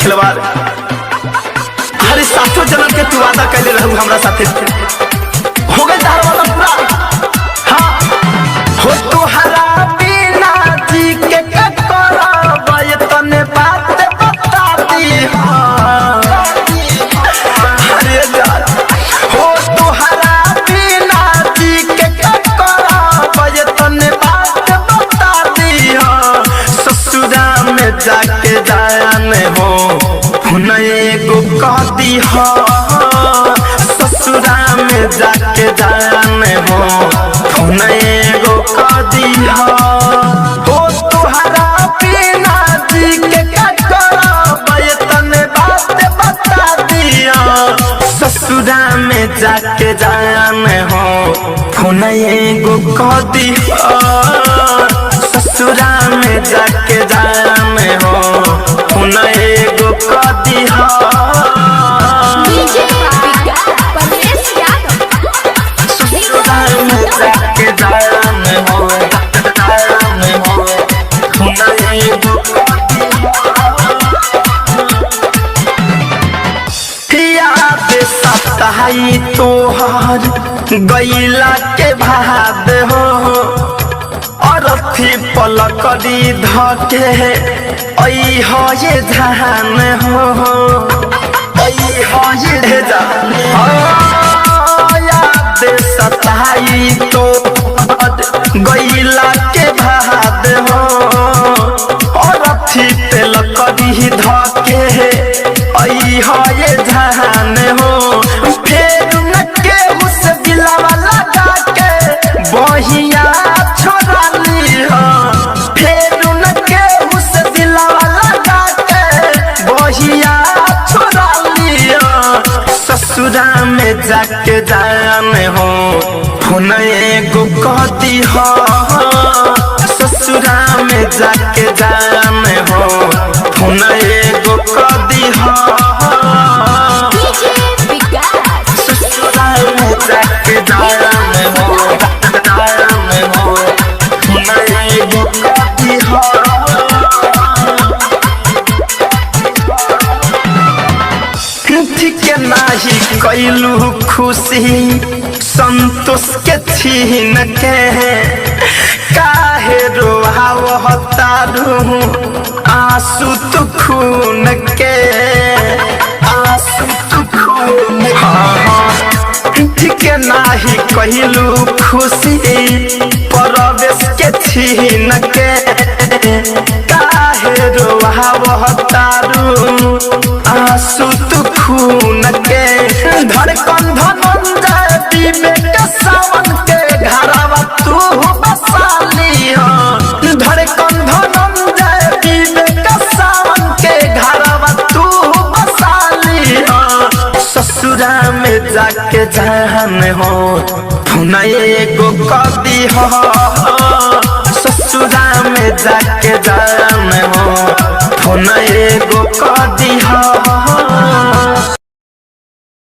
खिलवाड़। अरे सातों जन्म के तू वादा कैले रहू हमरा साथे, हो गए तार वाला पूरा। हाँ हो तुहरा बिना जी के करब तने बात बता दी। अरे यार हो तुहरा बिना जी के करब तने बात बता दी। ससुरा में जाके जाने हो एगो कह दी हो, ससुरा में जाके जाने हो एगो कह दी हो। तुहरा बिना जी के करब तने बात बता दिया। ससुरा में जाके जाने हो एगो कह दी हो, ससुरा में जाके जाने हो एगो कह दी हो। ससुरा में जाके जाने हो एगो कह दी हो। याद सताई तोहर गैला के भाद हो, अरथी पलकड़ी धके ऐ हो ये धान हो, ऐ हो ये धान। याद सताई तो गैला के भाद हो, अरथी पलकड़ी धके ऐ हो ये धान हो। फेर न केहू से दिलवा लगा के बहिया छोड़ा ली हो, फेर न केहू से दिलवा लगा के बहिया छोड़ा ली हो। ससुरा में जाके जाने हो एगो कह दी हो, ससुरा में जाके जाने हो एगो कह दी हो। ससुरा में जाके जाने हो एगो कह दी हो। ठीक नाही कैलू खुशी संतोष के छीन के, काहे रोहावतारू आंसू तू खून के, आंसू तू खून। ठीक नाही कैलू खुशी परवेश के छीन के, काहे रोहावतारू आंसू तू खून के। धड़कन धनंजय विवेक सावन के घरवा तू बसाली हो, धड़कन धनंजय विवेक सावन के घरवा तू बसाली हो। ससुरा में जाके जाने हो एगो कह दी हो, ससुरा में जाके जाने हो एगो कह दी हो।